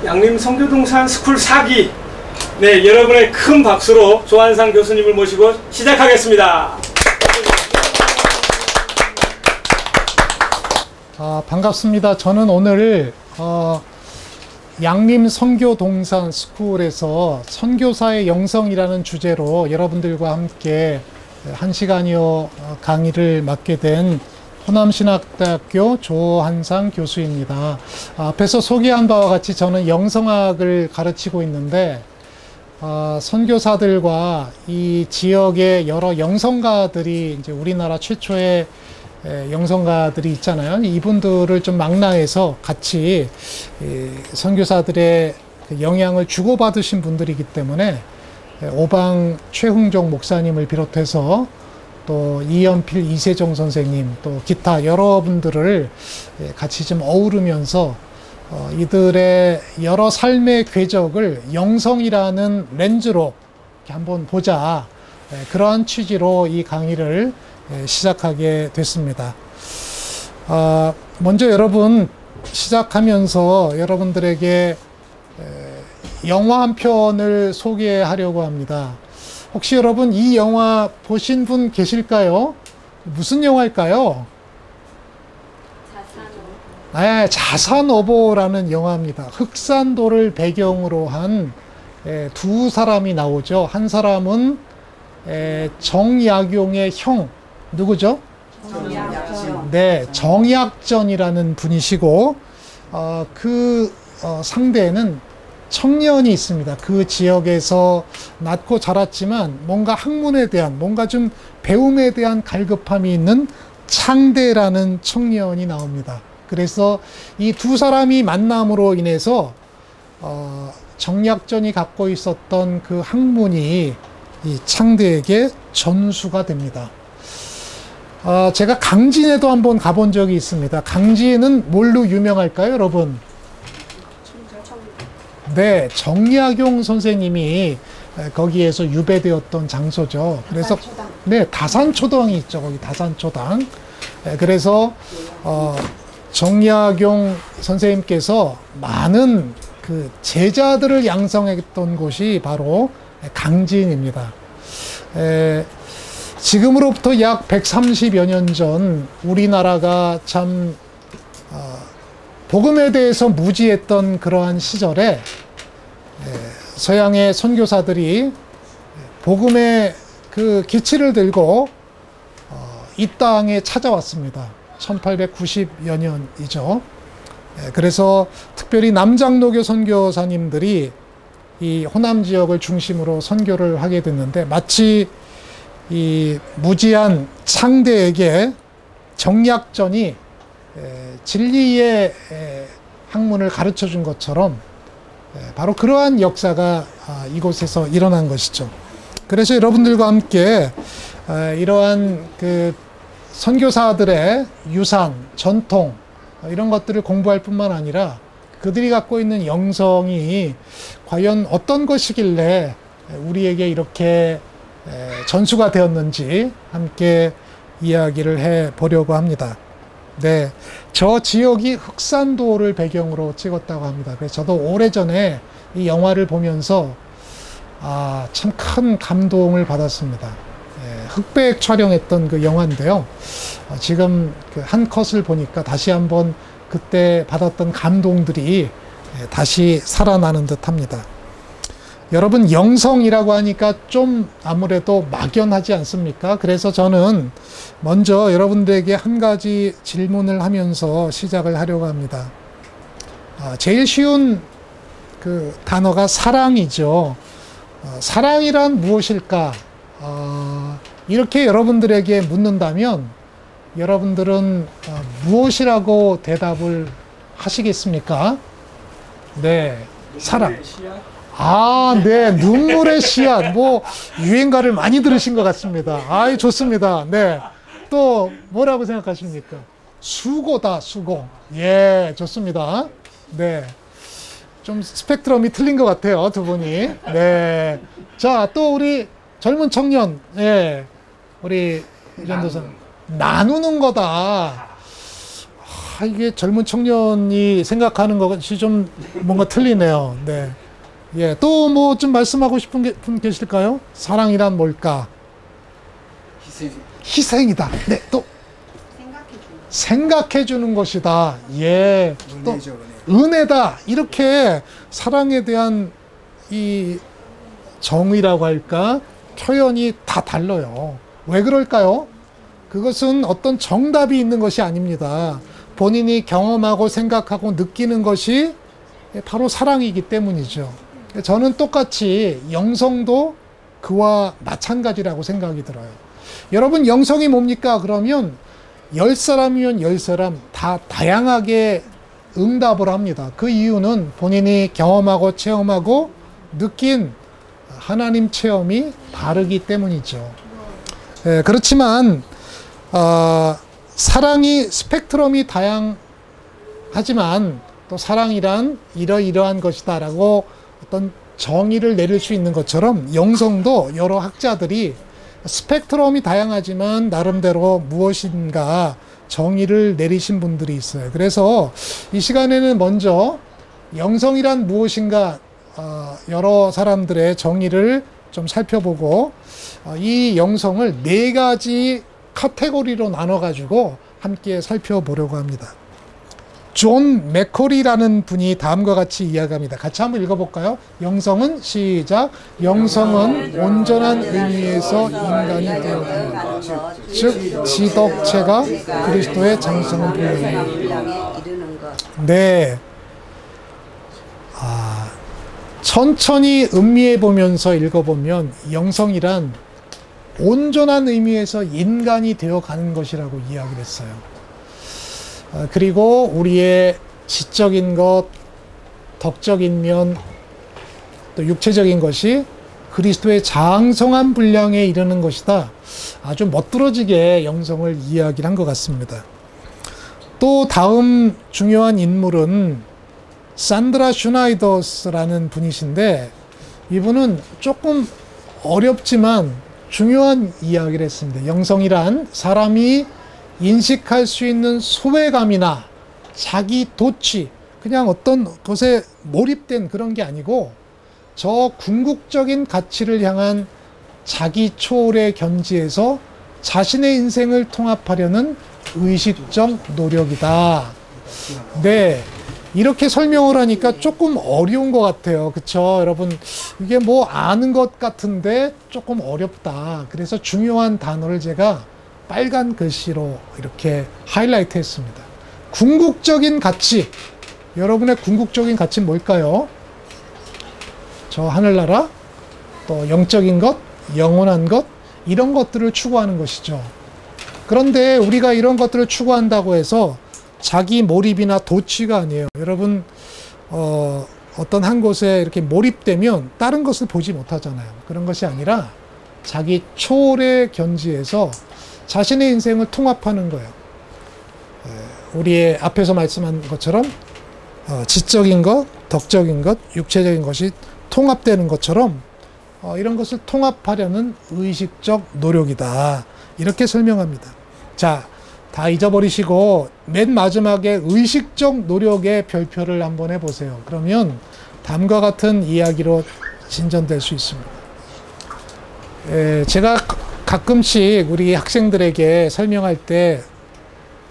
양림 선교동산 스쿨 4기. 네, 여러분의 큰 박수로 조한상 교수님을 모시고 시작하겠습니다. 반갑습니다. 저는 오늘 양림 선교동산 스쿨에서 선교사의 영성이라는 주제로 여러분들과 함께 1시간여 강의를 맡게 된 호남신학대학교 조한상 교수입니다. 앞에서 소개한 바와 같이 저는 영성학을 가르치고 있는데 선교사들과 이 지역의 여러 영성가들이 이제 우리나라 최초의 영성가들이 있잖아요. 이분들을 좀 망라해서 같이 선교사들의 영향을 주고받으신 분들이기 때문에 오방 최흥종 목사님을 비롯해서 또 이연필 이세종 선생님 또 기타 여러분들을 같이 좀 어우르면서 이들의 여러 삶의 궤적을 영성이라는 렌즈로 한번 보자, 그러한 취지로 이 강의를 시작하게 됐습니다. 먼저 여러분 시작하면서 여러분들에게 영화 한 편을 소개하려고 합니다. 혹시 여러분 이 영화 보신 분 계실까요? 무슨 영화일까요? 네, 자산어보라는 영화입니다. 흑산도를 배경으로 한 두 사람이 나오죠. 한 사람은 정약용의 형, 누구죠? 정약전. 네, 정약전이라는 분이시고 상대에는 청년이 있습니다. 그 지역에서 낳고 자랐지만 뭔가 학문에 대한, 뭔가 좀 배움에 대한 갈급함이 있는 창대라는 청년이 나옵니다. 그래서 이 두 사람이 만남으로 인해서 정약전이 갖고 있었던 그 학문이 이 창대에게 전수가 됩니다. 제가 강진에도 한번 가본 적이 있습니다. 강진은 뭘로 유명할까요, 여러분? 네, 정약용 선생님이 거기에서 유배되었던 장소죠. 그래서 다산초당. 네, 다산초당이 있죠. 거기 다산초당. 그래서 정약용 선생님께서 많은 그 제자들을 양성했던 곳이 바로 강진입니다. 지금으로부터 약 130여 년 전 우리나라가 참 복음에 대해서 무지했던 그러한 시절에 서양의 선교사들이 복음의 그 기치를 들고 이 땅에 찾아왔습니다. 1890여 년이죠. 그래서 특별히 남장로교 선교사님들이 이 호남 지역을 중심으로 선교를 하게 됐는데, 마치 이 무지한 창대에게 정약전이 진리의 학문을 가르쳐 준 것처럼 바로 그러한 역사가 이곳에서 일어난 것이죠. 그래서 여러분들과 함께 이러한 그 선교사들의 유산, 전통 이런 것들을 공부할 뿐만 아니라 그들이 갖고 있는 영성이 과연 어떤 것이길래 우리에게 이렇게 전수가 되었는지 함께 이야기를 해 보려고 합니다. 네, 저 지역이 흑산도를 배경으로 찍었다고 합니다. 그래서 저도 오래전에 이 영화를 보면서 참 큰 감동을 받았습니다. 흑백 촬영했던 그 영화인데요. 지금 그 한 컷을 보니까 다시 한번 그때 받았던 감동들이 다시 살아나는 듯 합니다. 여러분, 영성이라고 하니까 좀 아무래도 막연하지 않습니까? 그래서 저는 먼저 여러분들에게 한 가지 질문을 하면서 시작을 하려고 합니다. 제일 쉬운 그 단어가 사랑이죠. 사랑이란 무엇일까? 이렇게 여러분들에게 묻는다면 여러분들은 무엇이라고 대답을 하시겠습니까? 네, 사랑. 네, 눈물의 씨앗. 뭐 유행가를 많이 들으신 것 같습니다. 좋습니다. 네, 또 뭐라고 생각하십니까? 수고다, 수고. 예, 좋습니다. 네, 좀 스펙트럼이 틀린 것 같아요, 두 분이. 네, 자, 또 우리 젊은 청년, 우리 전도사 나누는 거다. 이게 젊은 청년이 생각하는 것이 좀 뭔가 틀리네요. 네. 예, 또 뭐 좀 말씀하고 싶은 분 계실까요? 사랑이란 뭘까? 희생이다. 네, 또 생각해 주는 것이다. 예, 또 은혜다. 이렇게 사랑에 대한 이 정의라고 할까? 표현이 다 달라요. 왜 그럴까요? 그것은 어떤 정답이 있는 것이 아닙니다. 본인이 경험하고 생각하고 느끼는 것이 바로 사랑이기 때문이죠. 저는 똑같이 영성도 그와 마찬가지라고 생각이 들어요. 여러분, 영성이 뭡니까? 그러면 10사람이면 10사람 다 다양하게 응답을 합니다. 그 이유는 본인이 경험하고 체험하고 느낀 하나님 체험이 다르기 때문이죠. 그렇지만 사랑이 스펙트럼이 다양하지만 또 사랑이란 이러이러한 것이다 라고 어떤 정의를 내릴 수 있는 것처럼 영성도 여러 학자들이 스펙트럼이 다양하지만 나름대로 무엇인가 정의를 내리신 분들이 있어요. 그래서 이 시간에는 먼저 영성이란 무엇인가 여러 사람들의 정의를 좀 살펴보고 이 영성을 4가지 카테고리로 나눠가지고 함께 살펴보려고 합니다. 존 맥커리라는 분이 다음과 같이 이야기합니다. 같이 한번 읽어볼까요? 영성은 시작. 영성은 온전한 의미에서 인간이 되어가는 것, 즉 지덕체가 그리스도의 장성을 이루는 것. 네. 천천히 음미해 보면서 읽어보면 영성이란 온전한 의미에서 인간이 되어가는 것이라고 이야기를 했어요. 그리고 우리의 지적인 것, 덕적인 면, 또 육체적인 것이 그리스도의 장성한 분량에 이르는 것이다. 아주 멋들어지게 영성을 이야기를 한 것 같습니다. 또 다음 중요한 인물은 산드라 슈나이더스라는 분이신데 이분은 조금 어렵지만 중요한 이야기를 했습니다. 영성이란 사람이 인식할 수 있는 소외감이나 자기 도취, 그냥 어떤 것에 몰입된 그런 게 아니고 저 궁극적인 가치를 향한 자기 초월의 견지에서 자신의 인생을 통합하려는 의식적 노력이다. 네. 이렇게 설명을 하니까 조금 어려운 것 같아요. 그쵸? 여러분, 이게 뭐 아는 것 같은데 조금 어렵다. 그래서 중요한 단어를 제가 빨간 글씨로 이렇게 하이라이트 했습니다. 궁극적인 가치. 여러분의 궁극적인 가치는 뭘까요? 저 하늘나라, 또 영적인 것, 영원한 것, 이런 것들을 추구하는 것이죠. 그런데 우리가 이런 것들을 추구한다고 해서 자기 몰입이나 도취가 아니에요. 여러분, 어떤 한 곳에 이렇게 몰입되면 다른 것을 보지 못하잖아요. 그런 것이 아니라 자기 초월의 견지에서 자신의 인생을 통합하는 거예요. 우리의 앞에서 말씀한 것처럼 지적인 것, 덕적인 것, 육체적인 것이 통합되는 것처럼 이런 것을 통합하려는 의식적 노력이다. 이렇게 설명합니다. 자, 다 잊어버리시고 맨 마지막에 의식적 노력의 별표를 한번 해보세요. 그러면 다음과 같은 이야기로 진전될 수 있습니다. 제가 가끔씩 우리 학생들에게 설명할 때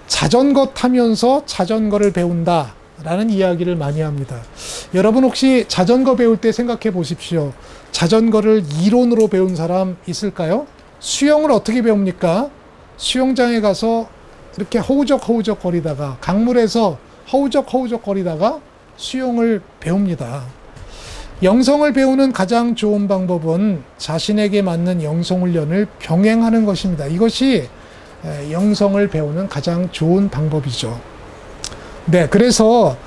자전거 타면서 자전거를 배운다 라는 이야기를 많이 합니다. 여러분 혹시 자전거 배울 때 생각해 보십시오. 자전거를 이론으로 배운 사람 있을까요? 수영을 어떻게 배웁니까? 수영장에 가서 이렇게 허우적 거리다가 강물에서 허우적 거리다가 수영을 배웁니다. 영성을 배우는 가장 좋은 방법은 자신에게 맞는 영성 훈련을 병행하는 것입니다. 이것이 영성을 배우는 가장 좋은 방법이죠. 네, 그래서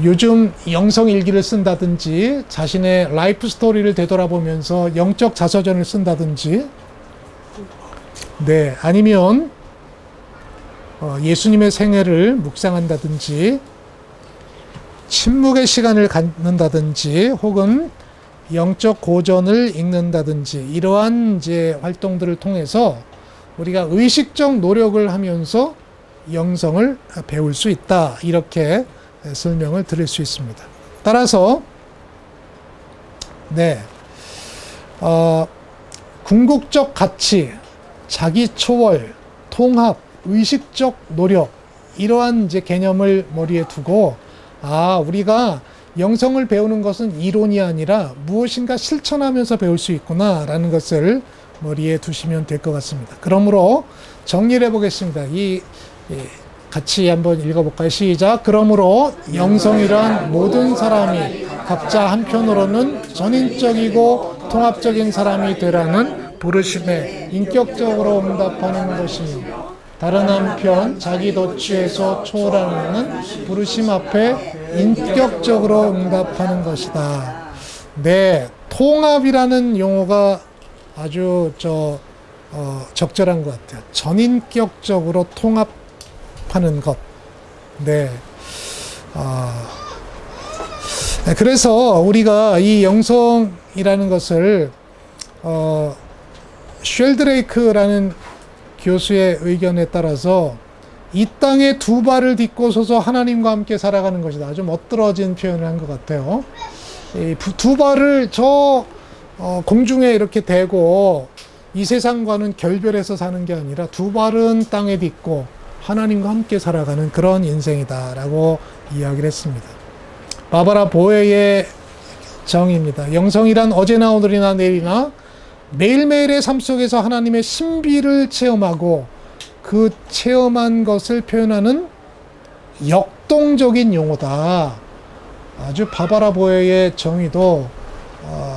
요즘 영성 일기를 쓴다든지 자신의 라이프 스토리를 되돌아보면서 영적 자서전을 쓴다든지 네, 아니면 예수님의 생애를 묵상한다든지 침묵의 시간을 갖는다든지 혹은 영적 고전을 읽는다든지 이러한 이제 활동들을 통해서 우리가 의식적 노력을 하면서 영성을 배울 수 있다. 이렇게 설명을 드릴 수 있습니다. 따라서 네, 궁극적 가치, 자기 초월, 통합, 의식적 노력 이러한 이제 개념을 머리에 두고 우리가 영성을 배우는 것은 이론이 아니라 무엇인가 실천하면서 배울 수 있구나라는 것을 머리에 두시면 될 것 같습니다. 그러므로 정리를 해보겠습니다. 같이 한번 읽어볼까요? 시작. 그러므로 영성이란 모든 사람이 각자 한편으로는 전인적이고 통합적인 사람이 되라는 부르심에 인격적으로 응답하는 것이며 다른 한편 자기 도취에서 초월하는 부르심 앞에 인격적으로 응답하는 것이다. 네, 통합이라는 용어가 아주 적절한 것 같아요. 전인격적으로 통합하는 것. 네. 그래서 우리가 이 영성이라는 것을 쉘드레이크라는 교수의 의견에 따라서 이 땅에 두 발을 딛고 서서 하나님과 함께 살아가는 것이다. 아주 멋들어진 표현을 한 것 같아요. 이 두 발을 공중에 이렇게 대고 이 세상과는 결별해서 사는 게 아니라 두 발은 땅에 딛고 하나님과 함께 살아가는 그런 인생이다라고 이야기를 했습니다. 바바라 보헤의 정의입니다. 영성이란 어제나 오늘이나 내일이나 매일매일의 삶 속에서 하나님의 신비를 체험하고 그 체험한 것을 표현하는 역동적인 용어다. 아주 바바라 보헤의 정의도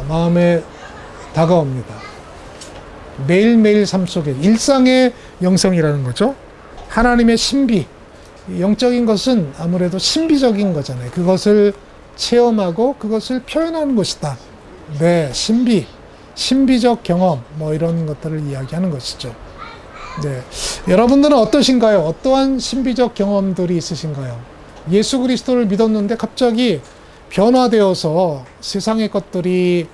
마음에 다가옵니다. 매일매일 삶 속에 일상의 영성이라는 거죠. 하나님의 신비, 영적인 것은 아무래도 신비적인 거잖아요. 그것을 체험하고 그것을 표현하는 것이다. 네, 신비적 경험 이런 것들을 이야기하는 것이죠. 네, 여러분들은 어떠신가요? 어떠한 신비적 경험들이 있으신가요? 예수 그리스도를 믿었는데 갑자기 변화되어서 세상의 것들이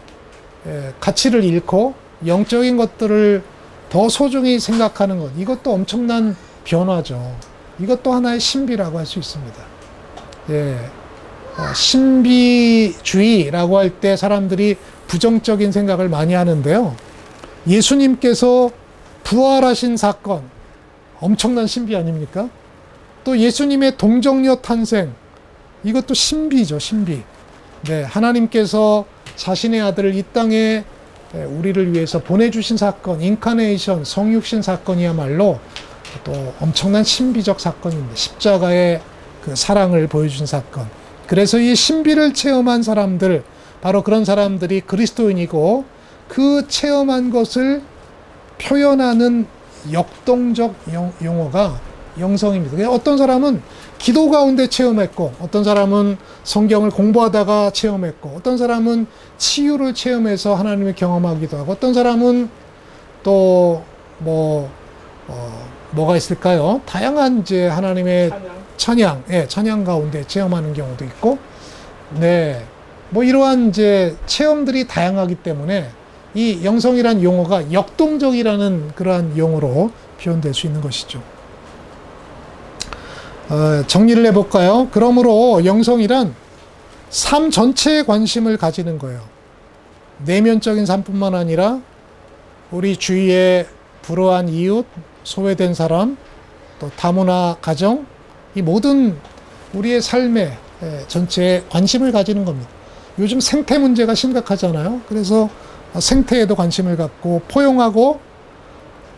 가치를 잃고 영적인 것들을 더 소중히 생각하는 것, 이것도 엄청난 변화죠. 이것도 하나의 신비라고 할 수 있습니다. 예, 신비주의라고 할 때 사람들이 부정적인 생각을 많이 하는데요. 예수님께서 부활하신 사건, 엄청난 신비 아닙니까? 또 예수님의 동정녀 탄생, 이것도 신비죠, 신비. 네, 하나님께서 자신의 아들을 이 땅에 우리를 위해서 보내주신 사건, 인카네이션, 성육신 사건이야말로 또 엄청난 신비적 사건입니다. 십자가의 그 사랑을 보여준 사건. 그래서 이 신비를 체험한 사람들, 바로 그런 사람들이 그리스도인이고 그 체험한 것을 표현하는 역동적 용어가 영성입니다. 어떤 사람은 기도 가운데 체험했고, 어떤 사람은 성경을 공부하다가 체험했고, 어떤 사람은 치유를 체험해서 하나님을 경험하기도 하고, 어떤 사람은 또 뭐가 있을까요? 다양한 이제 하나님의 찬양 가운데 체험하는 경우도 있고, 네, 이러한 이제 체험들이 다양하기 때문에 이 영성이란 용어가 역동적이라는 그러한 용어로 표현될 수 있는 것이죠. 정리를 해볼까요? 그러므로 영성이란 삶 전체에 관심을 가지는 거예요. 내면적인 삶뿐만 아니라 우리 주위에 불우한 이웃, 소외된 사람, 또 다문화 가정, 이 모든 우리의 삶에 전체에 관심을 가지는 겁니다. 요즘 생태 문제가 심각하잖아요. 그래서 생태에도 관심을 갖고 포용하고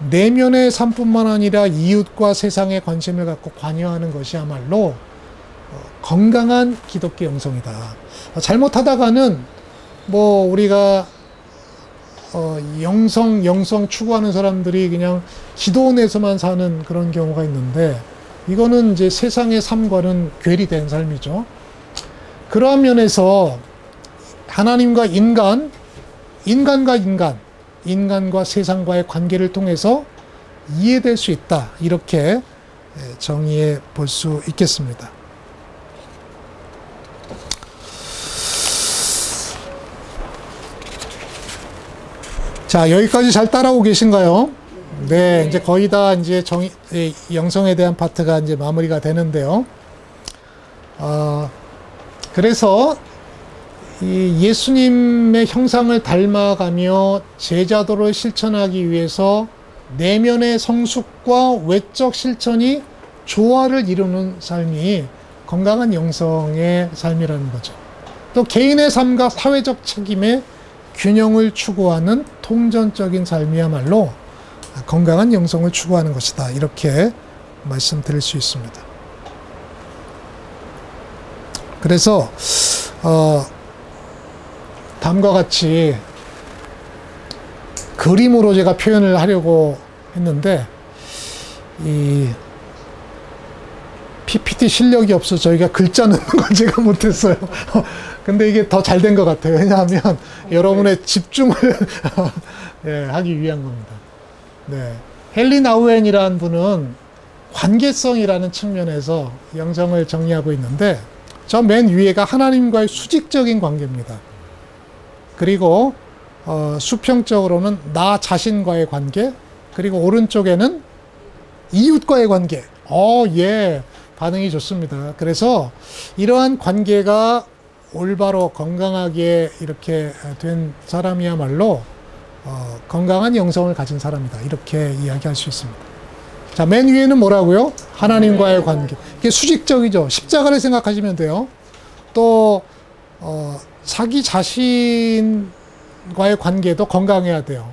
내면의 삶뿐만 아니라 이웃과 세상에 관심을 갖고 관여하는 것이야말로 건강한 기독교 영성이다. 잘못하다가는 우리가 영성 추구하는 사람들이 그냥 기도원에서만 사는 그런 경우가 있는데, 이거는 이제 세상의 삶과는 괴리된 삶이죠. 그러한 면에서 하나님과 인간과 세상과의 관계를 통해서 이해될 수 있다. 이렇게 정의해 볼 수 있겠습니다. 자, 여기까지 잘 따라오고 계신가요? 네, 이제 거의 다 이제 영성에 대한 파트가 이제 마무리가 되는데요. 그래서 이 예수님의 형상을 닮아가며 제자도를 실천하기 위해서 내면의 성숙과 외적 실천이 조화를 이루는 삶이 건강한 영성의 삶이라는 거죠. 또 개인의 삶과 사회적 책임의 균형을 추구하는 통전적인 삶이야말로 건강한 영성을 추구하는 것이다. 이렇게 말씀드릴 수 있습니다. 그래서 다음과 같이 그림으로 제가 표현을 하려고 했는데 이 PPT 실력이 없어서 저희가 글자 넣는 건 제가 못했어요. 근데 이게 더 잘 된 것 같아요. 왜냐하면 여러분의 집중을 예, 하기 위한 겁니다. 네. 헨리 나우엔이라는 분은 관계성이라는 측면에서 영성을 정의하고 있는데 저 맨 위에가 하나님과의 수직적인 관계입니다. 그리고 수평적으로는 나 자신과의 관계, 그리고 오른쪽에는 이웃과의 관계. 예, 반응이 좋습니다. 그래서 이러한 관계가 올바로 건강하게 이렇게 된 사람이야말로 건강한 영성을 가진 사람이다. 이렇게 이야기할 수 있습니다. 자, 맨 위에는 뭐라고요? 하나님과의 관계. 이게 수직적이죠. 십자가를 생각하시면 돼요. 또 자기 자신과의 관계도 건강해야 돼요.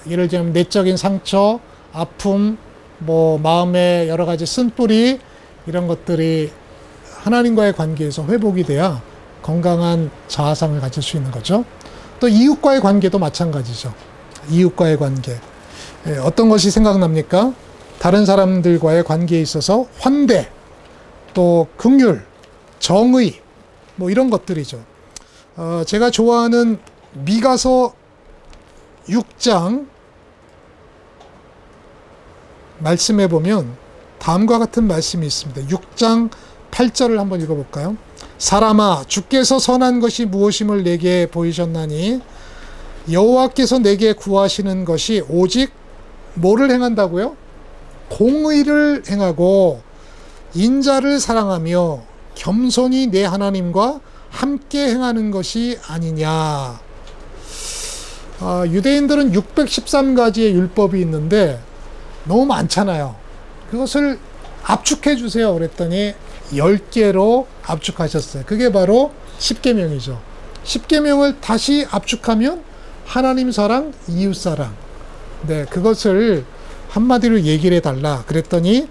예를 들면 내적인 상처, 아픔, 뭐 마음의 여러 가지 쓴뿌리 이런 것들이 하나님과의 관계에서 회복이 돼야 건강한 자아상을 가질 수 있는 거죠. 또 이웃과의 관계도 마찬가지죠. 이웃과의 관계. 어떤 것이 생각납니까? 다른 사람들과의 관계에 있어서 환대, 또 긍휼, 정의, 뭐 이런 것들이죠. 제가 좋아하는 미가서 6장 말씀해 보면 다음과 같은 말씀이 있습니다. 6장 8절을 한번 읽어볼까요? 사람아, 주께서 선한 것이 무엇임을 내게 보이셨나니 여호와께서 내게 구하시는 것이 오직 뭐를 행한다고요? 공의를 행하고 인자를 사랑하며 겸손히 내 하나님과 함께 행하는 것이 아니냐. 유대인들은 613가지의 율법이 있는데 너무 많잖아요. 그것을 압축해 주세요 그랬더니 10개로 압축하셨어요. 그게 바로 10계명이죠. 10계명을 다시 압축하면 하나님 사랑, 이웃 사랑. 네, 그것을 한마디로 얘기를 해달라 그랬더니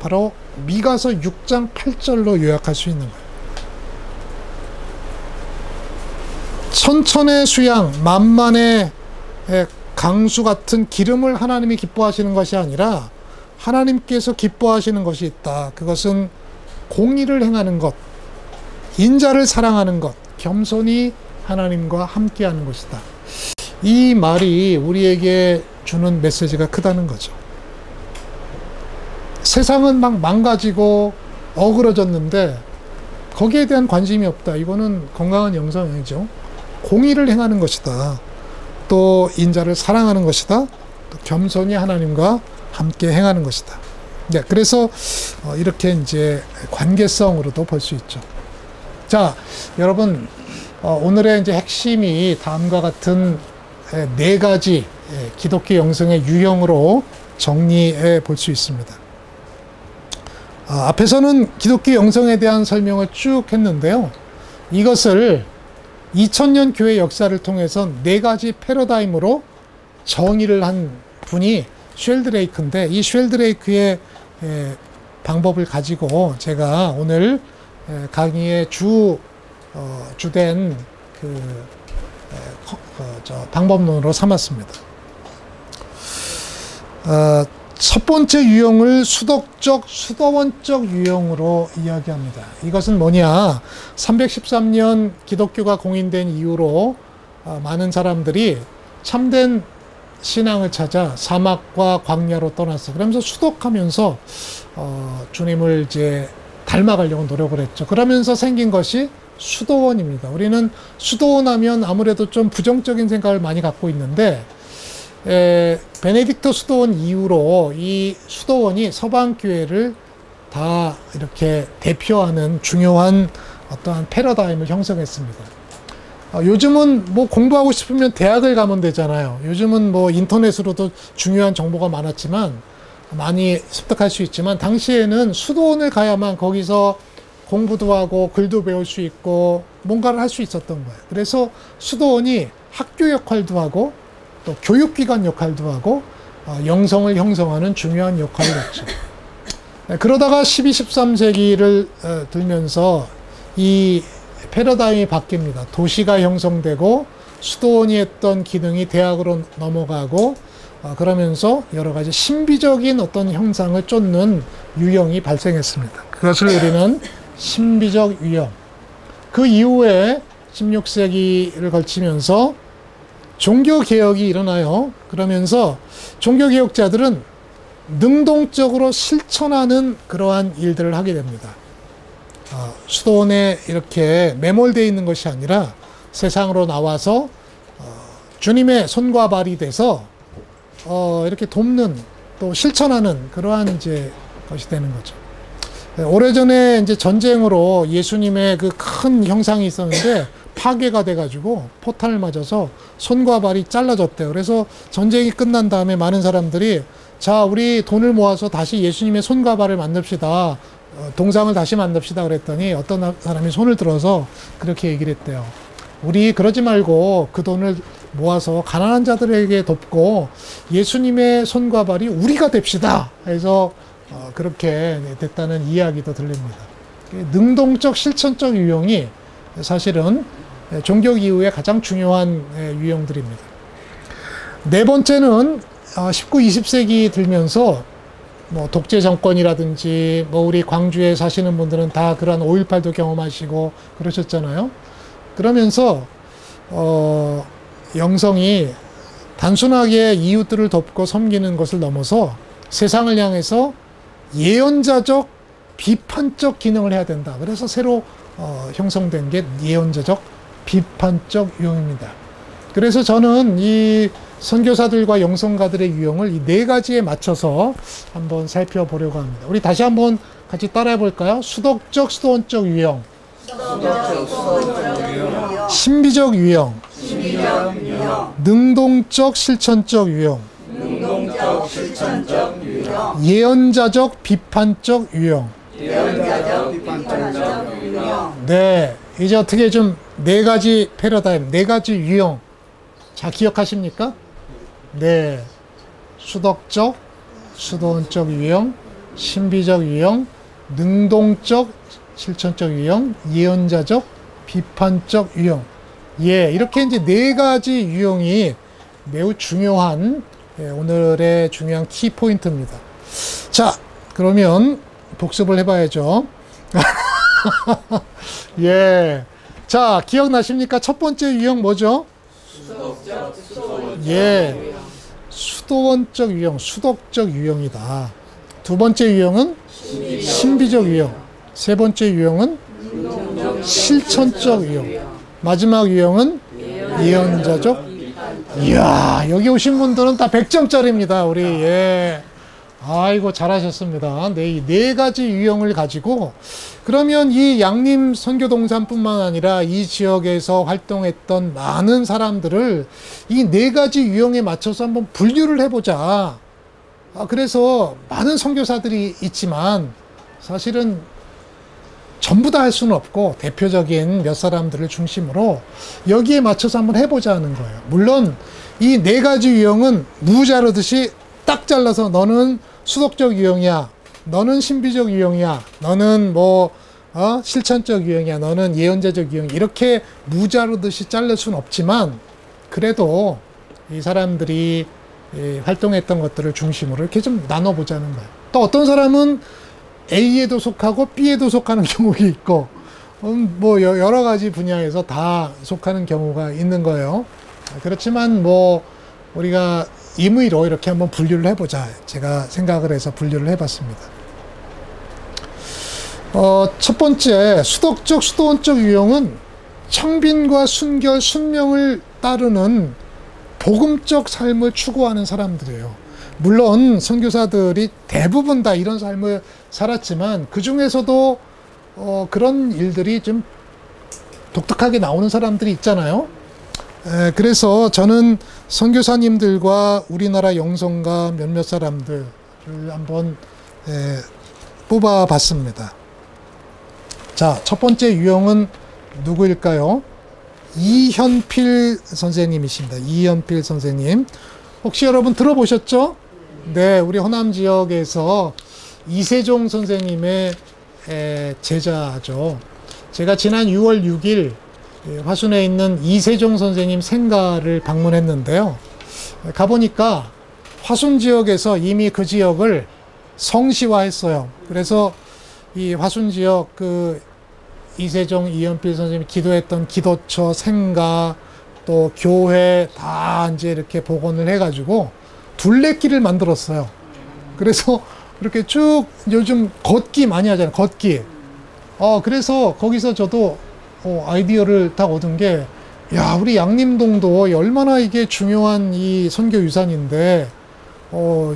바로 미가서 6장 8절로 요약할 수 있는 거예요. 천천의 수양, 만만의 강수 같은 기름을 하나님이 기뻐하시는 것이 아니라 하나님께서 기뻐하시는 것이 있다. 그것은 공의를 행하는 것, 인자를 사랑하는 것, 겸손히 하나님과 함께하는 것이다. 이 말이 우리에게 주는 메시지가 크다는 거죠. 세상은 막 망가지고 어그러졌는데 거기에 대한 관심이 없다. 이거는 건강한 영성이죠. 공의를 행하는 것이다. 또 인자를 사랑하는 것이다. 또 겸손히 하나님과 함께 행하는 것이다. 네, 그래서 이렇게 이제 관계성으로도 볼 수 있죠. 자, 여러분, 오늘의 이제 핵심이 다음과 같은 4가지 기독교 영성의 유형으로 정리해 볼 수 있습니다. 앞에서는 기독교 영성에 대한 설명을 쭉 했는데요. 이것을 2000년 교회 역사를 통해서 4가지 패러다임으로 정의를 한 분이 쉘드레이크인데 이 쉘드레이크의 방법을 가지고 제가 오늘 강의의 주된 방법론으로 삼았습니다. 첫 번째 유형을 수도원적 유형으로 이야기합니다. 이것은 뭐냐? 313년 기독교가 공인된 이후로 많은 사람들이 참된 신앙을 찾아 사막과 광야로 떠났어요. 그러면서 수독하면서 주님을 이제 닮아가려고 노력을 했죠. 그러면서 생긴 것이 수도원입니다. 우리는 수도원 하면 아무래도 좀 부정적인 생각을 많이 갖고 있는데 베네딕토 수도원 이후로 이 수도원이 서방교회를 다 이렇게 대표하는 중요한 어떠한 패러다임을 형성했습니다. 요즘은 뭐 공부하고 싶으면 대학을 가면 되잖아요. 요즘은 뭐 인터넷으로도 중요한 정보가 많았지만 많이 습득할 수 있지만 당시에는 수도원을 가야만 거기서 공부도 하고 글도 배울 수 있고 뭔가를 할 수 있었던 거예요. 그래서 수도원이 학교 역할도 하고 또 교육기관 역할도 하고 영성을 형성하는 중요한 역할을 했죠. 그러다가 12, 13세기를 들면서 이 패러다임이 바뀝니다. 도시가 형성되고 수도원이 했던 기능이 대학으로 넘어가고 그러면서 여러 가지 신비적인 어떤 형상을 쫓는 유형이 발생했습니다. 그것을 우리는 신비적 유형. 그 이후에 16세기를 걸치면서 종교개혁이 일어나요. 그러면서 종교개혁자들은 능동적으로 실천하는 그러한 일들을 하게 됩니다. 수도원에 이렇게 매몰되어 있는 것이 아니라 세상으로 나와서 주님의 손과 발이 돼서 이렇게 돕는 또 실천하는 그러한 이제 것이 되는 거죠. 오래전에 이제 전쟁으로 예수님의 그 큰 형상이 있었는데 파괴가 돼가지고 포탄을 맞아서 손과 발이 잘라졌대요. 그래서 전쟁이 끝난 다음에 많은 사람들이 자, 우리 돈을 모아서 다시 예수님의 손과 발을 만듭시다. 동상을 다시 만듭시다. 그랬더니 어떤 사람이 손을 들어서 그렇게 얘기를 했대요. 우리 그러지 말고 그 돈을 모아서 가난한 자들에게 돕고 예수님의 손과 발이 우리가 됩시다. 해서 그렇게 됐다는 이야기도 들립니다. 능동적 실천적 유형이 사실은 종교 이후에 가장 중요한 유형들입니다. 네 번째는 19, 20세기 들면서 뭐 독재 정권이라든지 뭐 우리 광주에 사시는 분들은 다 그런 5.18도 경험하시고 그러셨잖아요. 그러면서 영성이 단순하게 이웃들을 돕고 섬기는 것을 넘어서 세상을 향해서 예언자적 비판적 기능을 해야 된다. 그래서 새로 형성된 게 예언자적 비판적 유형입니다. 그래서 저는 이 선교사들과 영성가들의 유형을 이 네 가지에 맞춰서 한번 살펴보려고 합니다. 우리 다시 한번 같이 따라해 볼까요? 수덕적 수도원적 유형, 신비적 유형, 능동적 실천적 유형, 예언자적 비판적 유형. 네, 이제 어떻게 좀 네 가지 패러다임, 네 가지 유형 자 기억하십니까? 네, 수덕적, 수도원적 유형, 신비적 유형, 능동적, 실천적 유형, 예언자적, 비판적 유형. 예, 이렇게 이제 네 가지 유형이 매우 중요한 오늘의 중요한 키포인트입니다. 자, 그러면 복습을 해봐야죠. 예, 자, 기억나십니까? 첫 번째 유형 뭐죠? 예, 수도원적 유형, 수덕적 유형이다. 두 번째 유형은 신비적 유형. 세 번째 유형은 실천적 유형. 마지막 유형은 예언자적. 이야, 여기 오신 분들은 다 100점짜리입니다. 우리. 예. 아이고, 잘하셨습니다. 네, 이 네 가지 유형을 가지고 그러면 이 양림 선교동산뿐만 아니라 이 지역에서 활동했던 많은 사람들을 이 네 가지 유형에 맞춰서 한번 분류를 해보자. 그래서 많은 선교사들이 있지만 사실은 전부 다 할 수는 없고 대표적인 몇 사람들을 중심으로 여기에 맞춰서 한번 해보자는 거예요. 물론 이 네 가지 유형은 무 자르듯이 딱 잘라서 너는 수덕적 유형이야, 너는 신비적 유형이야, 너는 뭐 실천적 유형이야, 너는 예언자적 유형, 이렇게 무 자르듯이 자를 수는 없지만 그래도 이 사람들이 활동했던 것들을 중심으로 이렇게 좀 나눠보자는 거예요. 또 어떤 사람은 A에도 속하고 B에도 속하는 경우가 있고 뭐 여러 가지 분야에서 다 속하는 경우가 있는 거예요. 그렇지만 뭐 우리가 임의로 이렇게 한번 분류를 해보자. 제가 생각을 해서 분류를 해봤습니다. 첫 번째 수덕적 수도원적 유형은 청빈과 순결 순명을 따르는 복음적 삶을 추구하는 사람들이에요. 물론 선교사들이 대부분 다 이런 삶을 살았지만 그 중에서도 그런 일들이 좀 독특하게 나오는 사람들이 있잖아요. 그래서 저는 선교사님들과 우리나라 영성가 몇몇 사람들을 한번 뽑아봤습니다. 자, 첫 번째 유형은 누구일까요? 이현필 선생님이십니다. 이현필 선생님. 혹시 여러분 들어보셨죠? 네, 우리 호남 지역에서 이세종 선생님의 제자죠. 제가 지난 6월 6일 화순에 있는 이세종 선생님 생가를 방문했는데요. 가보니까 화순 지역에서 이미 그 지역을 성시화했어요. 그래서 이 화순 지역 그 이세종, 이현필 선생님이 기도했던 기도처, 생가, 또 교회 다 이제 이렇게 복원을 해가지고 둘레길을 만들었어요. 그래서 이렇게 쭉 요즘 걷기 많이 하잖아요. 걷기. 그래서 거기서 저도 아이디어를 딱 얻은 게, 야, 우리 양림동도 얼마나 이게 중요한 이 선교 유산인데,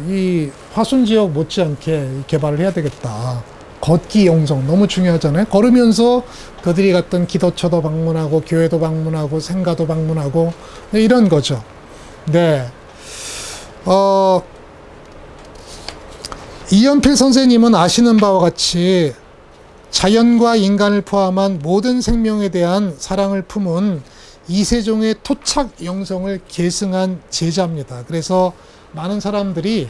이 화순 지역 못지않게 개발을 해야 되겠다. 걷기 영성 너무 중요하잖아요. 걸으면서 그들이 갔던 기도처도 방문하고 교회도 방문하고 생가도 방문하고 이런 거죠. 네. 이연필 선생님은 아시는 바와 같이 자연과 인간을 포함한 모든 생명에 대한 사랑을 품은 이세종의 토착 영성을 계승한 제자입니다. 그래서 많은 사람들이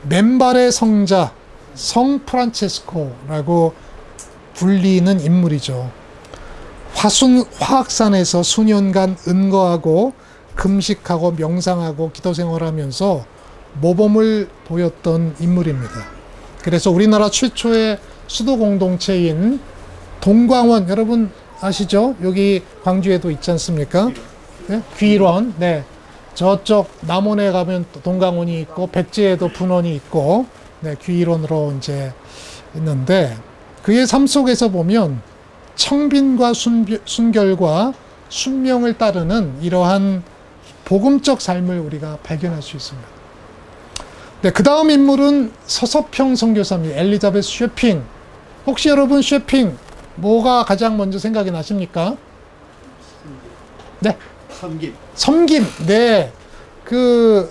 맨발의 성자, 성 프란체스코라고 불리는 인물이죠. 화학산에서 수년간 은거하고 금식하고 명상하고 기도 생활하면서 모범을 보였던 인물입니다. 그래서 우리나라 최초의 수도 공동체인 동광원, 여러분 아시죠? 여기 광주에도 있지 않습니까? 네? 귀일원. 네. 저쪽 남원에 가면 동광원이 있고 백제에도 분원이 있고, 네, 귀일원으로 이제 있는데, 그의 삶 속에서 보면 청빈과 순결과 순명을 따르는 이러한 복음적 삶을 우리가 발견할 수 있습니다. 네, 그 다음 인물은 서서평 선교사입니다. 엘리자베스 쉐핑. 혹시 여러분 쉐핑 뭐가 가장 먼저 생각이 나십니까? 네. 섬김. 섬김. 네. 그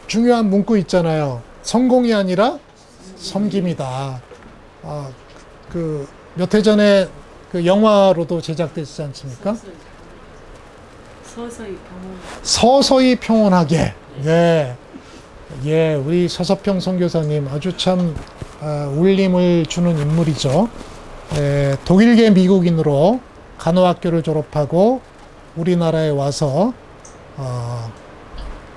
중요한 문구 있잖아요. 성공이 아니라 섬김이다. 그 몇 해 전에 그 영화로도 제작됐지 않습니까? 서서히 평온하게. 네. 예, 우리 서서평 선교사님 아주 참 울림을 주는 인물이죠. 독일계 미국인으로 간호학교를 졸업하고 우리나라에 와서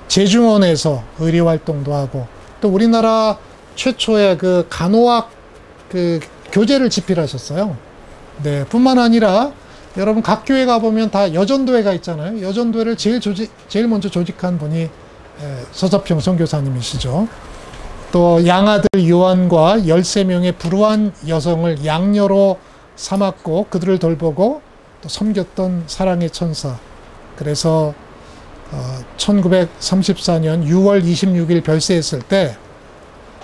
제중원에서 의료 활동도 하고, 또 우리나라 최초의 그 간호학 그 교재를 집필하셨어요. 네, 뿐만 아니라 여러분 각 교회 가보면 다 여전도회가 있잖아요. 여전도회를 제일 먼저 조직한 분이 서서평 선교사님이시죠. 또 양아들 요한과 13명의 불우한 여성을 양녀로 삼았고 그들을 돌보고 또 섬겼던 사랑의 천사. 그래서 1934년 6월 26일 별세했을 때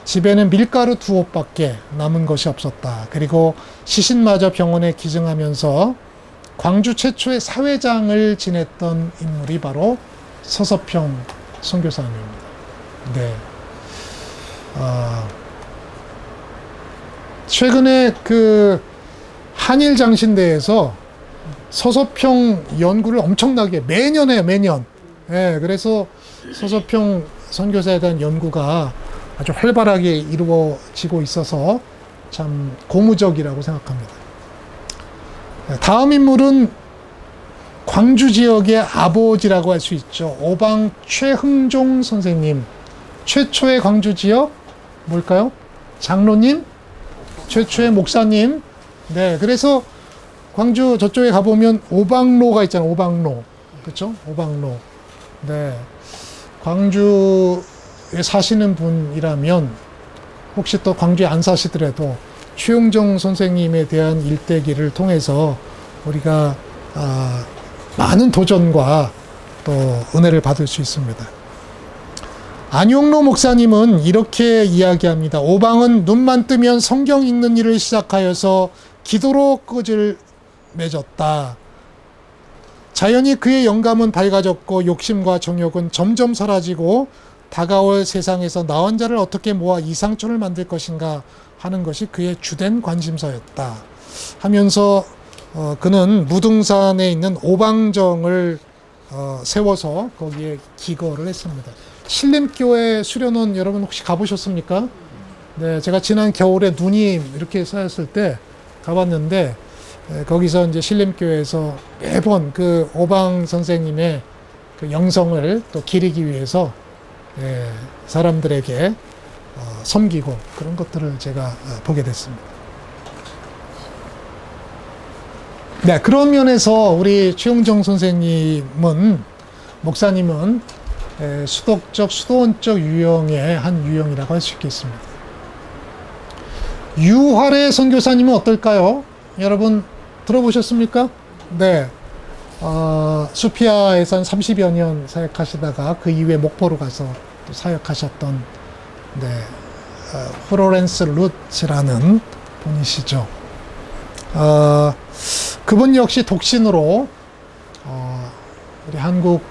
집에는 밀가루 2옷밖에 남은 것이 없었다. 그리고 시신마저 병원에 기증하면서 광주 최초의 사회장을 지냈던 인물이 바로 서서평 선교사님입니다. 네. 최근에 그 한일 장신대에서 서서평 연구를 엄청나게 매년 해요, 매년. 예, 그래서 서서평 선교사에 대한 연구가 아주 활발하게 이루어지고 있어서 참 고무적이라고 생각합니다. 다음 인물은 광주 지역의 아버지라고 할 수 있죠. 오방 최흥종 선생님. 최초의 광주 지역 뭘까요? 장로님? 최초의 목사님? 네, 그래서 광주 저쪽에 가보면 오방로가 있잖아요. 오방로. 그렇죠? 오방로. 네. 광주에 사시는 분이라면 혹시 또 광주에 안 사시더라도 최흥종 선생님에 대한 일대기를 통해서 우리가 많은 도전과 또 은혜를 받을 수 있습니다. 안용로 목사님은 이렇게 이야기합니다. 오방은 눈만 뜨면 성경 읽는 일을 시작하여서 기도로 끈을 맺었다. 자연히 그의 영감은 밝아졌고 욕심과 정욕은 점점 사라지고 다가올 세상에서 나 혼자를 어떻게 모아 이상촌을 만들 것인가 하는 것이 그의 주된 관심사였다 하면서 그는 무등산에 있는 오방정을 세워서 거기에 기거를 했습니다. 신림교회 수련원 여러분 혹시 가보셨습니까? 네, 제가 지난 겨울에 눈이 이렇게 쌓였을 때 가봤는데 거기서 이제 신림교회에서 매번 그 오방 선생님의 그 영성을 또 기리기 위해서 사람들에게 섬기고 그런 것들을 제가 보게 됐습니다. 네, 그런 면에서 우리 최용정 선생님은 목사님은 수도적, 수도원적 유형의 한 유형이라고 할 수 있겠습니다. 유활의 선교사님은 어떨까요? 여러분 들어보셨습니까? 네. 수피아에서 한 30여 년 사역하시다가 그 이후에 목포로 가서 또 사역하셨던 플로렌스 루츠라는 분이시죠. 그분 역시 독신으로 우리 한국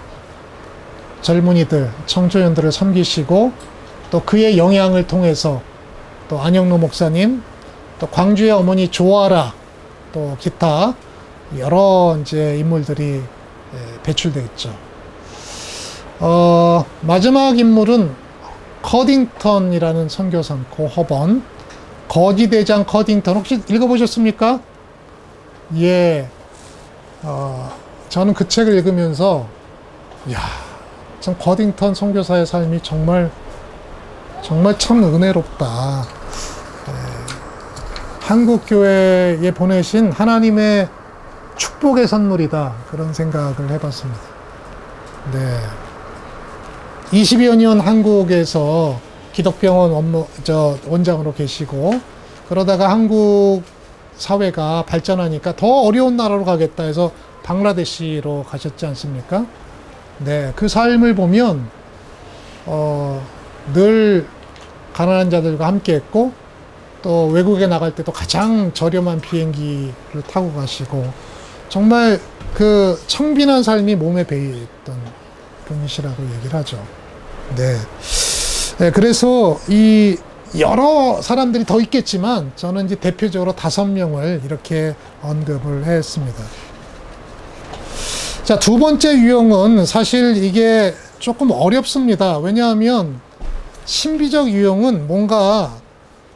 젊은이들, 청소년들을 섬기시고 또 그의 영향을 통해서 또 안영로 목사님, 또 광주의 어머니 조아라, 또 기타 여러 이제 인물들이 배출되어 있죠. 마지막 인물은 커딩턴이라는 선교사 고허번, 거지대장 커딩턴 혹시 읽어보셨습니까? 예. 저는 그 책을 읽으면서 참 커딩턴 선교사의 삶이 정말 참 은혜롭다. 한국 교회에 보내신 하나님의 축복의 선물이다. 그런 생각을 해봤습니다. 네. 20여 년 한국에서 기독병원 원장으로 계시고 그러다가 한국 사회가 발전하니까 더 어려운 나라로 가겠다 해서 방글라데시로 가셨지 않습니까? 네. 그 삶을 보면 늘 가난한 자들과 함께 했고 또 외국에 나갈 때도 가장 저렴한 비행기를 타고 가시고 정말 그 청빈한 삶이 몸에 배있던 분이시라고 얘기를 하죠. 네. 네, 그래서 이 여러 사람들이 더 있겠지만 저는 이제 대표적으로 5명을 이렇게 언급을 했습니다. 자, 두 번째 유형은 사실 이게 조금 어렵습니다. 왜냐하면 신비적 유형은 뭔가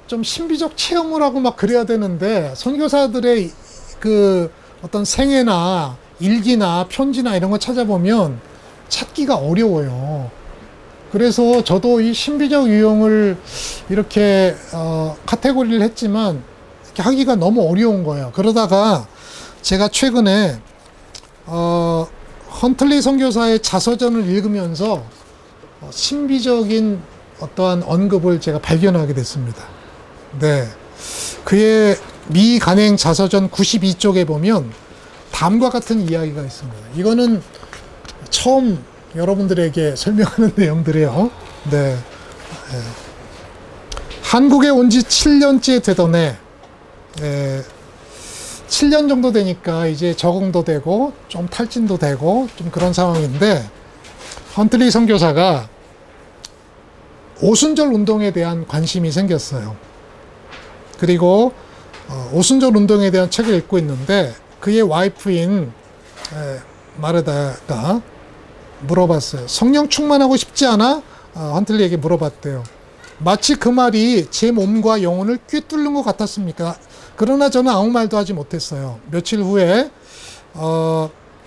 좀 신비적 체험을 하고 막 그래야 되는데 선교사들의 그 어떤 생애나 일기나 편지나 이런 거 찾아보면 찾기가 어려워요. 그래서 저도 이 신비적 유형을 이렇게 카테고리를 했지만 이렇게 하기가 너무 어려운 거예요. 그러다가 제가 최근에 헌틀리 선교사의 자서전을 읽으면서 신비적인 어떠한 언급을 제가 발견하게 됐습니다. 네. 그의 미간행 자서전 92쪽에 보면 다음과 같은 이야기가 있습니다. 이거는 처음 여러분들에게 설명하는 내용들이에요. 네. 한국에 온 지 7년째 되던 해, 7년 정도 되니까 이제 적응도 되고 좀 탈진도 되고 좀 그런 상황인데 헌틀리 선교사가 오순절 운동에 대한 관심이 생겼어요. 그리고 오순절 운동에 대한 책을 읽고 있는데 그의 와이프인 마르다가 물어봤어요. 성령 충만하고 싶지 않아? 헌틀리에게 물어봤대요. 마치 그 말이 제 몸과 영혼을 꿰뚫는 것 같았습니까? 그러나 저는 아무 말도 하지 못했어요. 며칠 후에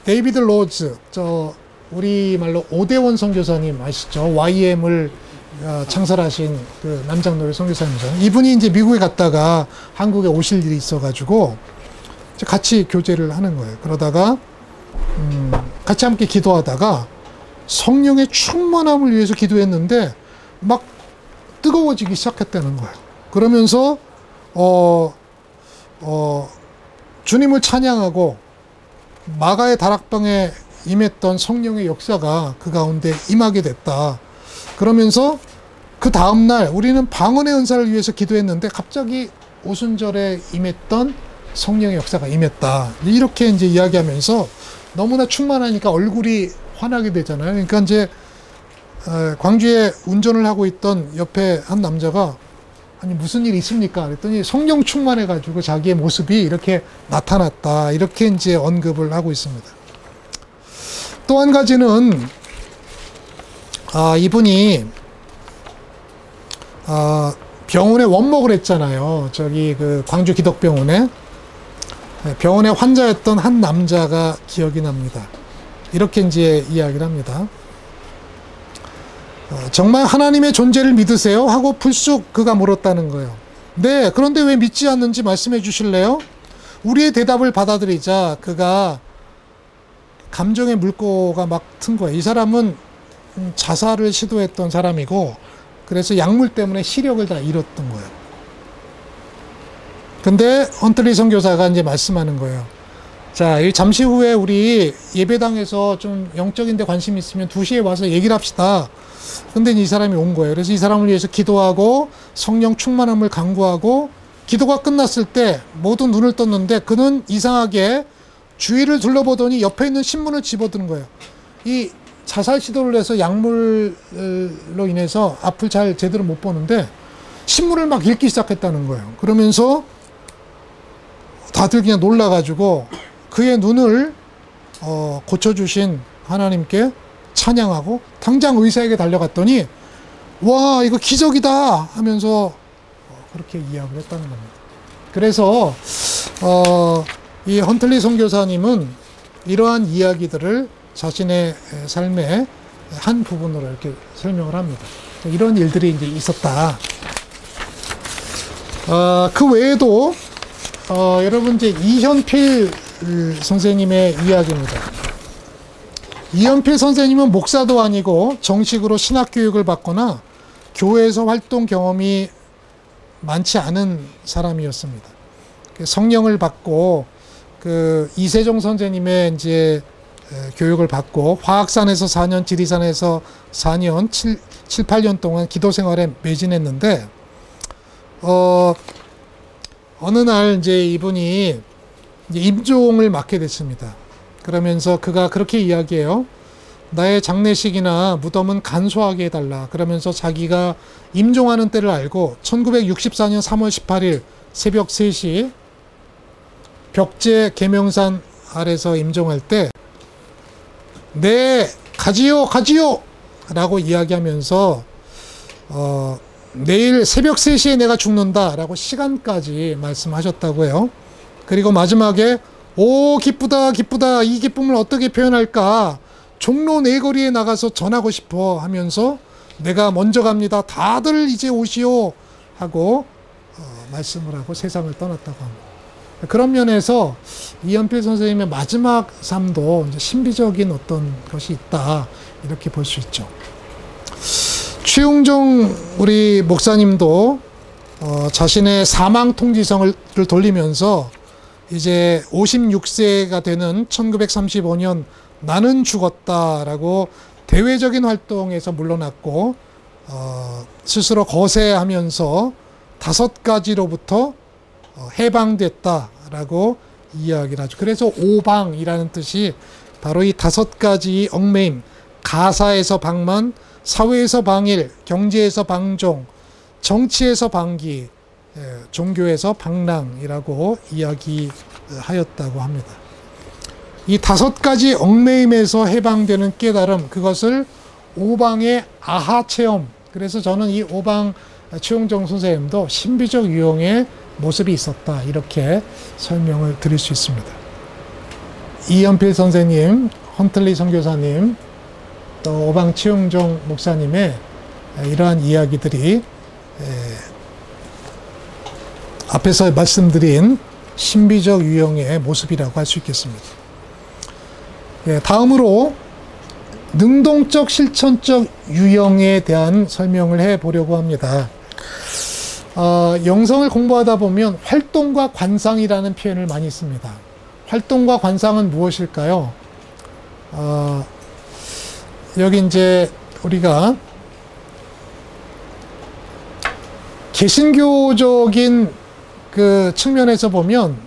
데이비드 로즈, 우리말로 오대원 선교사님 아시죠? YM을 창설하신 그 남장로의 선교사님이죠. 이분이 이제 미국에 갔다가 한국에 오실 일이 있어가지고 같이 교제를 하는 거예요. 그러다가 같이 함께 기도하다가 성령의 충만함을 위해서 기도했는데 막 뜨거워지기 시작했다는 거예요. 그러면서 주님을 찬양하고 마가의 다락방에 임했던 성령의 역사가 그 가운데 임하게 됐다. 그러면서 그 다음날 우리는 방언의 은사를 위해서 기도했는데 갑자기 오순절에 임했던 성령의 역사가 임했다. 이렇게 이제 이야기하면서 너무나 충만하니까 얼굴이 환하게 되잖아요. 그러니까 이제 광주에 운전을 하고 있던 옆에 한 남자가 아니 무슨 일 있습니까? 그랬더니 성령 충만해가지고 자기의 모습이 이렇게 나타났다. 이렇게 이제 언급을 하고 있습니다. 또 한 가지는 이분이 병원에 원목을 했잖아요. 저기 그 광주 기덕병원에 병원에 환자였던 한 남자가 기억이 납니다. 이렇게 이제 이야기를 합니다. 정말 하나님의 존재를 믿으세요? 하고 불쑥 그가 물었다는 거예요. 네, 그런데 왜 믿지 않는지 말씀해 주실래요? 우리의 대답을 받아들이자 그가 감정의 물꼬가 막 튼 거예요. 이 사람은 자살을 시도했던 사람이고 그래서 약물 때문에 시력을 다 잃었던 거예요. 근데 헌틀리 선교사가 이제 말씀하는 거예요. 자, 잠시 후에 우리 예배당에서 좀 영적인 데 관심 있으면 2시에 와서 얘기를 합시다. 근데 이 사람이 온 거예요. 그래서 이 사람을 위해서 기도하고 성령 충만함을 간구하고 기도가 끝났을 때 모두 눈을 떴는데 그는 이상하게 주위를 둘러보더니 옆에 있는 신문을 집어드는 거예요. 이 자살 시도를 해서 약물로 인해서 앞을 잘 제대로 못 보는데 신문을 막 읽기 시작했다는 거예요. 그러면서 다들 그냥 놀라가지고 그의 눈을 고쳐주신 하나님께 찬양하고 당장 의사에게 달려갔더니 와 이거 기적이다 하면서 그렇게 이야기를 했다는 겁니다. 그래서 이 헌틀리 선교사님은 이러한 이야기들을 자신의 삶의 한 부분으로 이렇게 설명을 합니다. 이런 일들이 이제 있었다. 그 외에도 여러분 이제 이현필 선생님의 이야기입니다. 이현필 선생님은 목사도 아니고 정식으로 신학 교육을 받거나 교회에서 활동 경험이 많지 않은 사람이었습니다. 성령을 받고 그 이세종 선생님의 이제 교육을 받고 화학산에서 4년, 지리산에서 4년, 7, 8년 동안 기도 생활에 매진했는데 어느 날 이제 이분이 이제 임종을 맡게 됐습니다. 그러면서 그가 그렇게 이야기해요. 나의 장례식이나 무덤은 간소하게 해달라. 그러면서 자기가 임종하는 때를 알고 1964년 3월 18일 새벽 3시 벽제 계명산 아래서 임종할 때 네, 가지요, 가지요! 라고 이야기하면서 내일 새벽 3시에 내가 죽는다 라고 시간까지 말씀하셨다고 해요. 그리고 마지막에 오 기쁘다 기쁘다 이 기쁨을 어떻게 표현할까 종로 네거리에 나가서 전하고 싶어 하면서 내가 먼저 갑니다 다들 이제 오시오 하고 말씀을 하고 세상을 떠났다고 합니다. 그런 면에서 이현필 선생님의 마지막 삶도 이제 신비적인 어떤 것이 있다 이렇게 볼 수 있죠. 최웅정 우리 목사님도 자신의 사망 통지서를 돌리면서 이제 56세가 되는 1935년 나는 죽었다라고 대외적인 활동에서 물러났고 스스로 거세하면서 5가지로부터 해방됐다라고 이야기를 하죠. 그래서 오방이라는 뜻이 바로 이 5가지 얽매임, 가사에서 방만, 사회에서 방일, 경제에서 방종, 정치에서 방기, 종교에서 방랑이라고 이야기하였다고 합니다. 이 5가지 얽매임에서 해방되는 깨달음, 그것을 오방의 아하 체험. 그래서 저는 이 오방 최웅정 선생님도 신비적 유형의 모습이 있었다 이렇게 설명을 드릴 수 있습니다. 이현필 선생님, 헌틀리 선교사님, 또 오방 최웅정 목사님의 이러한 이야기들이 앞에서 말씀드린 신비적 유형의 모습이라고 할 수 있겠습니다. 다음으로 능동적 실천적 유형에 대한 설명을 해보려고 합니다. 영성을 공부하다 보면 활동과 관상이라는 표현을 많이 씁니다. 활동과 관상은 무엇일까요? 여기 이제 우리가 개신교적인 그 측면에서 보면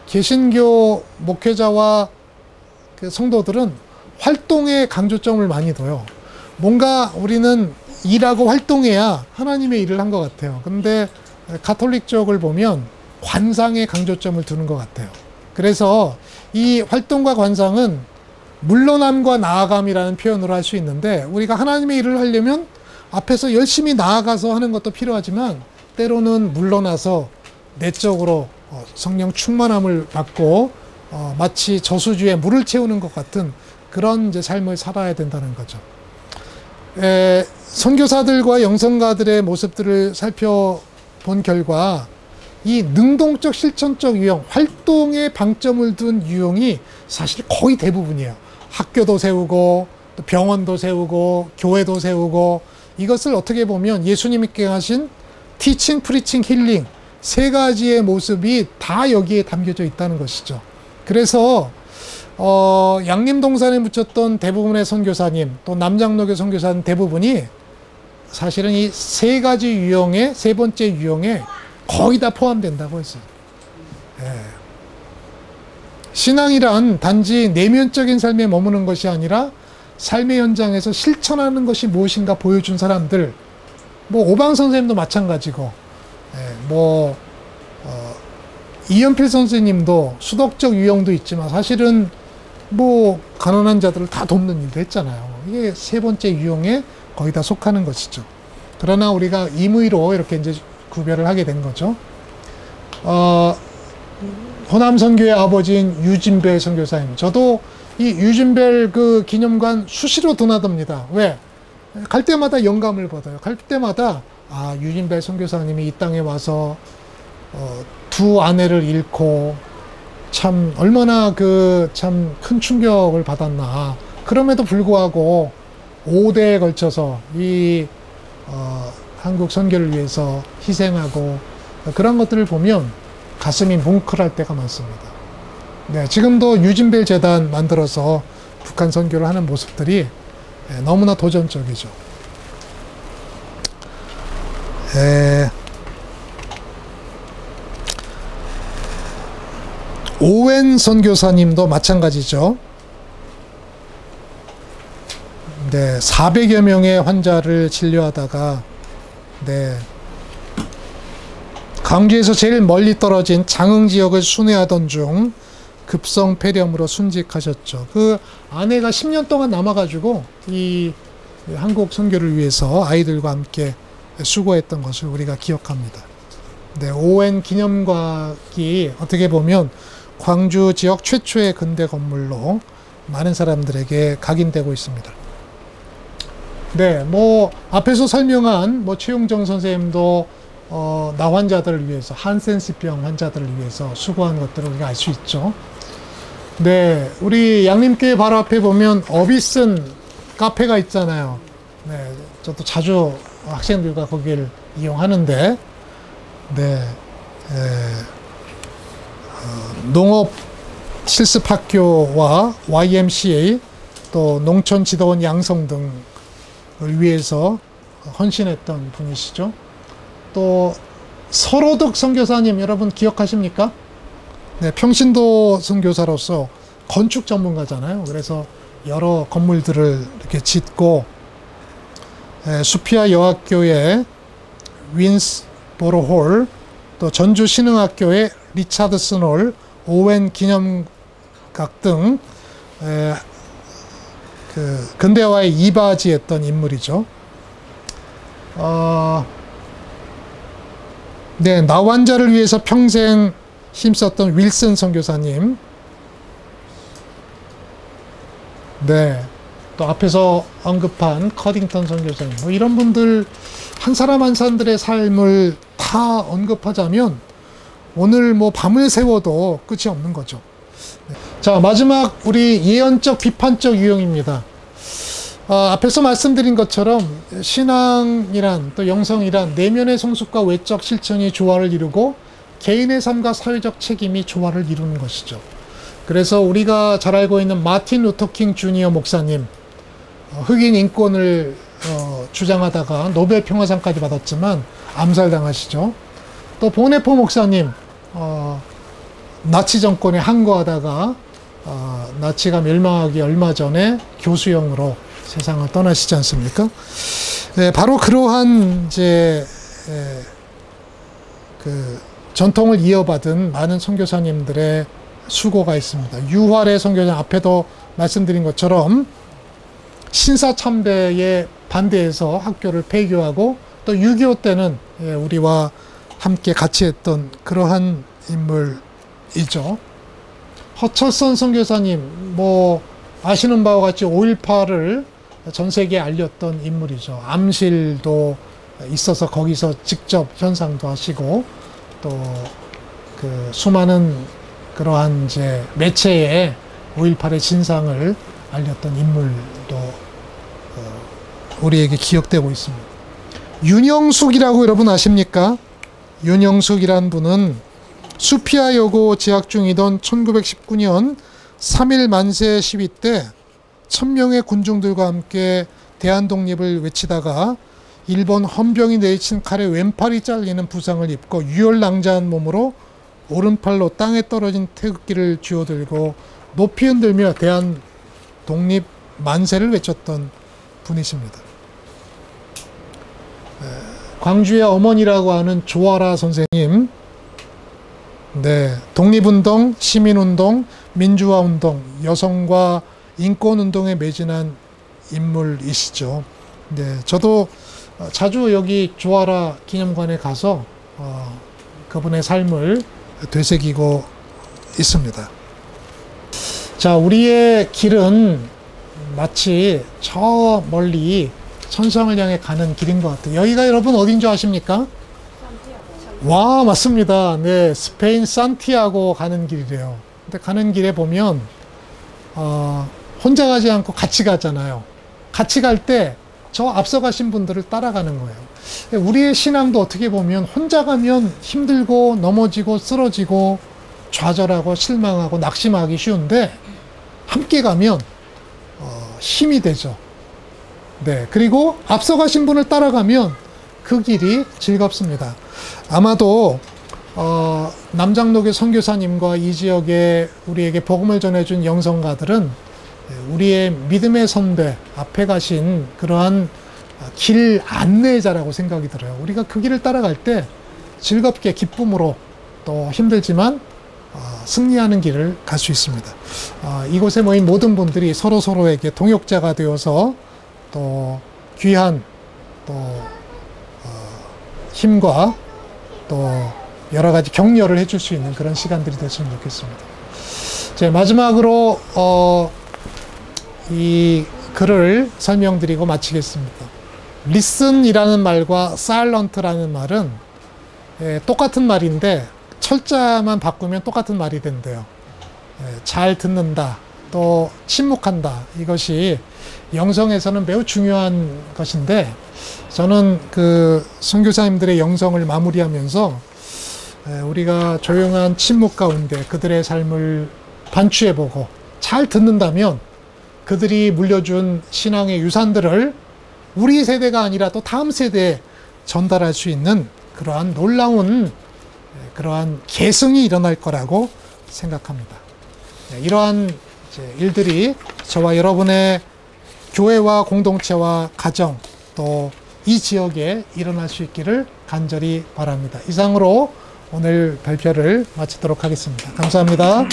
개신교 목회자와 그 성도들은 활동에 강조점을 많이 둬요. 뭔가 우리는 일하고 활동해야 하나님의 일을 한 것 같아요. 근데 가톨릭 쪽을 보면 관상에 강조점을 두는 것 같아요. 그래서 이 활동과 관상은 물러남과 나아감이라는 표현으로 할 수 있는데, 우리가 하나님의 일을 하려면 앞에서 열심히 나아가서 하는 것도 필요하지만 때로는 물러나서 내적으로 성령 충만함을 받고 마치 저수지에 물을 채우는 것 같은 그런 이제 삶을 살아야 된다는 거죠. 선교사들과 영성가들의 모습들을 살펴본 결과 이 능동적 실천적 유형, 활동에 방점을 둔 유형이 사실 거의 대부분이에요. 학교도 세우고 또 병원도 세우고 교회도 세우고, 이것을 어떻게 보면 예수님께 하신 티칭, 프리칭, 힐링 세 가지의 모습이 다 여기에 담겨져 있다는 것이죠. 그래서 양림동산에 묻혔던 대부분의 선교사님, 또 남장로교 선교사님 대부분이 사실은 이 세 가지 유형의 세 번째 유형에 거의 다 포함된다고 했어요. 신앙이란 단지 내면적인 삶에 머무는 것이 아니라 삶의 현장에서 실천하는 것이 무엇인가 보여준 사람들, 뭐 오방 선생님도 마찬가지고, 이연필 선생님도 수덕적 유형도 있지만 사실은 뭐 가난한 자들을 다 돕는 일도 했잖아요. 이게 세 번째 유형에 거의 다 속하는 것이죠. 그러나 우리가 임의로 이렇게 이제 구별을 하게 된 거죠. 호남 선교의 아버지인 유진벨 선교사님, 저도 이 유진벨 그 기념관 수시로 드나듭니다. 왜? 갈 때마다 영감을 받아요. 갈 때마다 유진벨 선교사님이 이 땅에 와서 두 아내를 잃고 참 얼마나 그 참 큰 충격을 받았나. 그럼에도 불구하고 5대에 걸쳐서 이 한국 선교를 위해서 희생하고 그런 것들을 보면 가슴이 뭉클할 때가 많습니다. 네, 지금도 유진벨 재단 만들어서 북한 선교를 하는 모습들이 너무나 도전적이죠. 오웬 선교사님도 마찬가지죠. 네, 400여 명의 환자를 진료하다가 광주에서 제일 멀리 떨어진 장흥 지역을 순회하던 중 급성 폐렴으로 순직하셨죠. 그 아내가 10년 동안 남아가지고 이 한국 선교를 위해서 아이들과 함께 수고했던 것을 우리가 기억합니다. 네, 오웬 기념각이 어떻게 보면 광주 지역 최초의 근대 건물로 많은 사람들에게 각인되고 있습니다. 네, 뭐 앞에서 설명한 뭐 최용정 선생님도 나 환자들을 위해서, 한센스병 환자들을 위해서 수고한 것들을 우리가 알 수 있죠. 네, 우리 양림교회 바로 앞에 보면 어비슨 카페가 있잖아요. 네, 저도 자주 학생들과 거기를 이용하는데, 네, 농업 실습학교와 YMCA 또 농촌지도원 양성 등을 위해서 헌신했던 분이시죠. 또 서로덕 선교사님 여러분 기억하십니까? 네, 평신도 선교사로서 건축 전문가잖아요. 그래서 여러 건물들을 이렇게 짓고, 수피아 여학교의 윈스보로 홀, 또 전주 신흥학교의 리차드슨 홀, 오웬 기념각 등 그 근대화에 이바지했던 인물이죠. 네, 나 환자를 위해서 평생 힘썼던 윌슨 선교사님. 네, 또 앞에서 언급한 커딩턴 선교사님. 뭐 이런 분들 한 사람 한 사람들의 삶을 다 언급하자면 오늘 뭐 밤을 새워도 끝이 없는 거죠. 자, 마지막 우리 예언적 비판적 유형입니다. 앞에서 말씀드린 것처럼 신앙이란 또 영성이란 내면의 성숙과 외적 실천이 조화를 이루고 개인의 삶과 사회적 책임이 조화를 이루는 것이죠. 그래서 우리가 잘 알고 있는 마틴 루터킹 주니어 목사님, 흑인 인권을 주장하다가 노벨 평화상까지 받았지만 암살당하시죠. 또 보네포 목사님, 나치 정권에 항거하다가 나치가 멸망하기 얼마 전에 교수형으로 세상을 떠나시지 않습니까? 네, 바로 그러한 이제 그 전통을 이어받은 많은 선교사님들의 수고가 있습니다. 유활의 선교사 앞에도 말씀드린 것처럼 신사참배에 반대해서 학교를 폐교하고 또 6.25 때는 우리와 함께 같이 했던 그러한 인물이죠. 허철선 선교사님, 뭐 아시는 바와 같이 5.18을 전 세계에 알렸던 인물이죠. 암실도 있어서 거기서 직접 현상도 하시고 또 그 수많은 그러한 이제 매체에 5.18의 진상을 알렸던 인물도 우리에게 기억되고 있습니다. 윤영숙이라고 여러분 아십니까? 윤영숙이란 분은 수피아 여고 재학 중이던 1919년 3.1 만세 시위 때 1000명의 군중들과 함께 대한독립을 외치다가 일본 헌병이 내리친 칼에 왼팔이 잘리는 부상을 입고 유혈낭자한 몸으로 오른팔로 땅에 떨어진 태극기를 쥐어들고 높이 흔들며 대한독립 만세를 외쳤던 분이십니다. 광주의 어머니라고 하는 조아라 선생님, 네, 독립운동, 시민운동, 민주화운동, 여성과 인권운동에 매진한 인물이시죠. 네, 저도 자주 여기 조아라 기념관에 가서 그분의 삶을 되새기고 있습니다. 자, 우리의 길은 마치 저 멀리 천상을 향해 가는 길인 것 같아요. 여기가 여러분 어딘 줄 아십니까? 와, 맞습니다. 네, 스페인 산티아고 가는 길이래요. 근데 가는 길에 보면 혼자 가지 않고 같이 가잖아요. 같이 갈 때 저 앞서 가신 분들을 따라가는 거예요. 우리의 신앙도 어떻게 보면 혼자 가면 힘들고 넘어지고 쓰러지고 좌절하고 실망하고 낙심하기 쉬운데 함께 가면 힘이 되죠. 네, 그리고 앞서 가신 분을 따라가면 그 길이 즐겁습니다. 아마도 남장로교 선교사님과 이 지역에 우리에게 복음을 전해준 영성가들은 우리의 믿음의 선배 앞에 가신 그러한 길 안내자라고 생각이 들어요. 우리가 그 길을 따라갈 때 즐겁게 기쁨으로 또 힘들지만 승리하는 길을 갈 수 있습니다. 이곳에 모인 모든 분들이 서로서로에게 동역자가 되어서 또 귀한 또 힘과 또 여러 가지 격려를 해줄 수 있는 그런 시간들이 됐으면 좋겠습니다. 제 마지막으로 이 글을 설명드리고 마치겠습니다. listen이라는 말과 silent라는 말은 똑같은 말인데 철자만 바꾸면 똑같은 말이 된대요. 잘 듣는다, 또 침묵한다. 이것이 영성에서는 매우 중요한 것인데 저는 그 선교사님들의 영성을 마무리하면서 우리가 조용한 침묵 가운데 그들의 삶을 반추해보고 잘 듣는다면 그들이 물려준 신앙의 유산들을 우리 세대가 아니라 또 다음 세대에 전달할 수 있는 그러한 놀라운 그러한 계승이 일어날 거라고 생각합니다. 이러한 일들이 저와 여러분의 교회와 공동체와 가정 또 이 지역에 일어날 수 있기를 간절히 바랍니다. 이상으로 오늘 발표를 마치도록 하겠습니다. 감사합니다.